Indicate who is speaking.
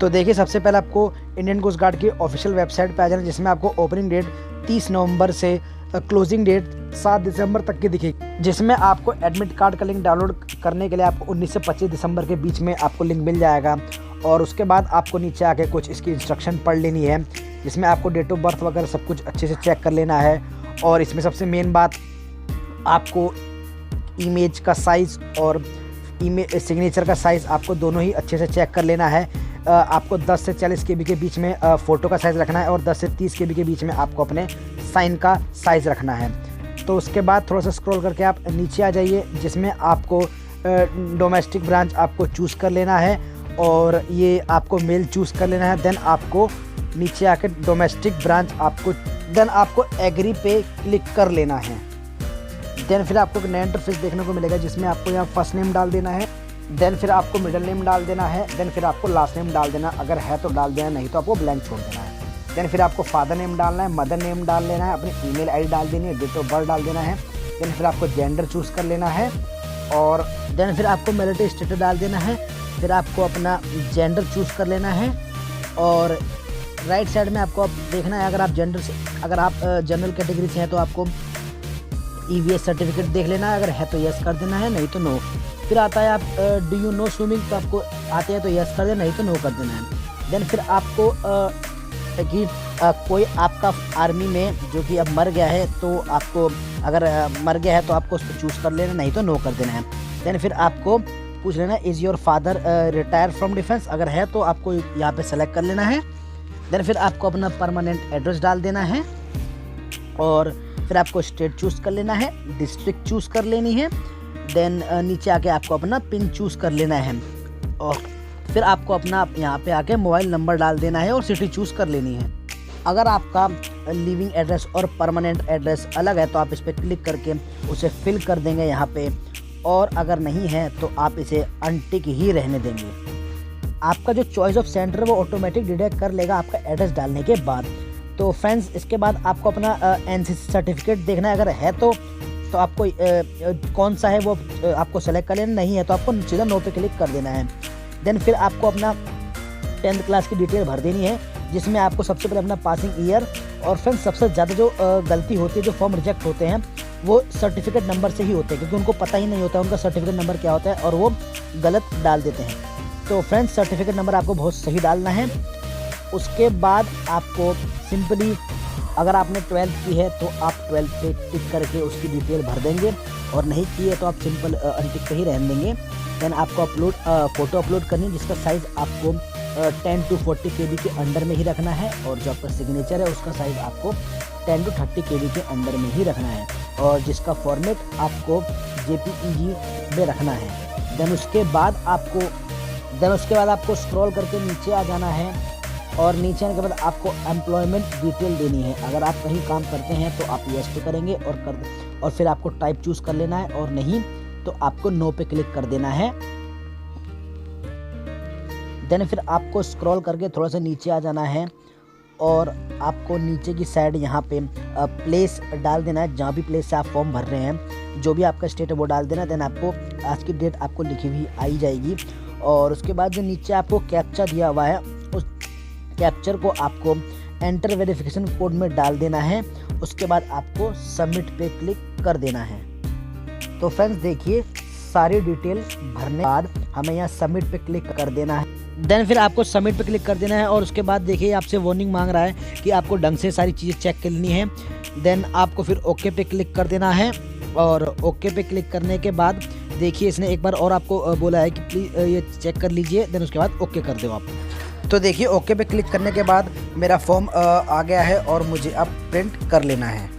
Speaker 1: तो देखिए सबसे पहले आपको इंडियन कोस्ट गार्ड की ऑफिशियल वेबसाइट पे आ जाना, जिसमें आपको ओपनिंग डेट 30 नवंबर से क्लोजिंग डेट 7 दिसंबर तक की दिखेगी, जिसमें आपको एडमिट कार्ड का लिंक डाउनलोड करने के लिए आपको 19 से 25 दिसंबर के बीच में आपको लिंक मिल जाएगा। और उसके बाद आपको नीचे आके कुछ इसकी इंस्ट्रक्शन पढ़ लेनी है, जिसमें आपको डेट ऑफ बर्थ वगैरह सब कुछ अच्छे से चेक कर लेना है। और इसमें सबसे मेन बात, आपको इमेज का साइज़ और सिग्नेचर का साइज़ आपको दोनों ही अच्छे से चेक कर लेना है। आपको 10 से 40 KB के बीच में फ़ोटो का साइज़ रखना है और 10 से 30 KB के बीच में आपको अपने साइन का साइज़ रखना है। तो उसके बाद थोड़ा सा स्क्रॉल करके आप नीचे आ जाइए, जिसमें आपको डोमेस्टिक ब्रांच आपको चूज़ कर लेना है और ये आपको मेल चूज़ कर लेना है। देन आपको नीचे आकर डोमेस्टिक ब्रांच आपको एग्री पे क्लिक कर लेना है। देन फिर आपको एक नया इंटरफेस देखने को मिलेगा, जिसमें आपको यहाँ फर्स्ट नेम डाल देना है, देन फिर आपको मिडिल नेम डाल देना है, देन फिर आपको लास्ट नेम डाल देना, अगर है तो डाल देना, नहीं तो आपको ब्लैंक छोड़ देना है। देन फिर आपको फादर नेम डालना है, मदर नेम डाल लेना है, अपनी ईमेल आईडी डाल देनी है, डेट ऑफ बर्थ डाल देना है। देन फिर आपको जेंडर चूज़ कर लेना है और देन फिर आपको मैरिटल स्टेटस डाल देना है। फिर आपको अपना जेंडर चूज़ कर लेना है और राइट साइड में आपको देखना है, अगर आप जनरल कैटेगरी से हैं तो आपको EVS सर्टिफिकेट देख लेना है, अगर है तो यस कर देना है, नहीं तो नो। फिर आता है आप डू यू नो स्विमिंग, तो आपको आते हैं तो यस कर देना, नहीं तो नो कर देना है। देन फिर आपको कि कोई आपका आर्मी में जो कि अब मर गया है, तो आपको अगर मर गया है तो आपको उसको चूज़ कर लेना, नहीं तो नो कर देना है। देन फिर आपको पूछ लेना is your father retire from defence, अगर है तो आपको यहाँ पे सेलेक्ट कर लेना है। देन फिर आपको अपना परमानेंट एड्रेस डाल देना है और फिर आपको स्टेट चूज़ कर लेना है, डिस्ट्रिक्ट चूज़ कर लेनी है। देन नीचे आके आपको अपना पिन चूज़ कर लेना है और फिर आपको अपना यहाँ पे आके मोबाइल नंबर डाल देना है और सिटी चूज़ कर लेनी है। अगर आपका लिविंग एड्रेस और परमानेंट एड्रेस अलग है तो आप इस पर क्लिक करके उसे फिल कर देंगे यहाँ पे, और अगर नहीं है तो आप इसे अनटिक ही रहने देंगे। आपका जो चॉइस ऑफ सेंटर वो ऑटोमेटिक डिटेक्ट कर लेगा आपका एड्रेस डालने के बाद। तो फ्रेंड्स, इसके बाद आपको अपना NCC सर्टिफिकेट देखना है, अगर है तो आपको कौन सा है वो आपको सेलेक्ट कर लेना, नहीं है तो आपको सीधा नो पे क्लिक कर देना है। देन फिर आपको अपना 10th क्लास की डिटेल भर देनी है, जिसमें आपको सबसे पहले अपना पासिंग ईयर, और फ्रेंड्स सबसे ज़्यादा जो गलती होती है, जो फॉर्म रिजेक्ट होते हैं वो सर्टिफिकेट नंबर से ही होते हैं, क्योंकि उनको पता ही नहीं होता उनका सर्टिफिकेट नंबर क्या होता है और वो गलत डाल देते हैं। तो फ्रेंड्स, सर्टिफिकेट नंबर आपको बहुत सही डालना है। उसके बाद आपको सिंपली, अगर आपने 12th की है तो आप 12th पे टिक करके उसकी डिटेल भर देंगे, और नहीं की है तो आप सिंपल अनटिक पे ही रहने देंगे। देन आपको फ़ोटो अपलोड करनी है, जिसका साइज़ आपको 10 to 40 KB के अंडर में ही रखना है, और जो आपका सिग्नेचर है उसका साइज़ आपको 10 to 30 KB के अंदर में ही रखना है, और जिसका फॉर्मेट आपको JPEG में रखना है। देन उसके बाद आपको स्क्रॉल करके नीचे आ जाना है, और नीचे आने के बाद आपको एम्प्लॉयमेंट डिटेल देनी है। अगर आप कहीं काम करते हैं तो आप यस पे करेंगे और फिर आपको टाइप चूज़ कर लेना है, और नहीं तो आपको नो पे क्लिक कर देना है। देन फिर आपको स्क्रॉल करके थोड़ा सा नीचे आ जाना है, और आपको नीचे की साइड यहाँ पे प्लेस डाल देना है, जहाँ भी प्लेस से आप फॉर्म भर रहे हैं, जो भी आपका स्टेट है वो डाल देना। देन आपको आज की डेट आपको लिखी हुई आई जाएगी, और उसके बाद जो नीचे आपको कैप्चा दिया हुआ है उस कैप्चर को आपको एंटर वेरिफिकेशन कोड में डाल देना है। उसके बाद आपको सबमिट पे क्लिक कर देना है। तो फ्रेंड्स देखिए, सारी डिटेल भरने के बाद हमें यहाँ सबमिट पे क्लिक कर देना है। देन फिर आपको सबमिट पे क्लिक कर देना है, और उसके बाद देखिए आपसे वार्निंग मांग रहा है कि आपको ढंग से सारी चीज़ें चेक करनी है। देन आपको फिर ओके पे क्लिक कर देना है, और ओके पे क्लिक करने के बाद देखिए इसने एक बार और आपको बोला है कि प्लीज़ ये चेक कर लीजिए। देन उसके बाद ओके कर दो आप। तो देखिए ओके पे क्लिक करने के बाद मेरा फॉर्म आ गया है, और मुझे अब प्रिंट कर लेना है।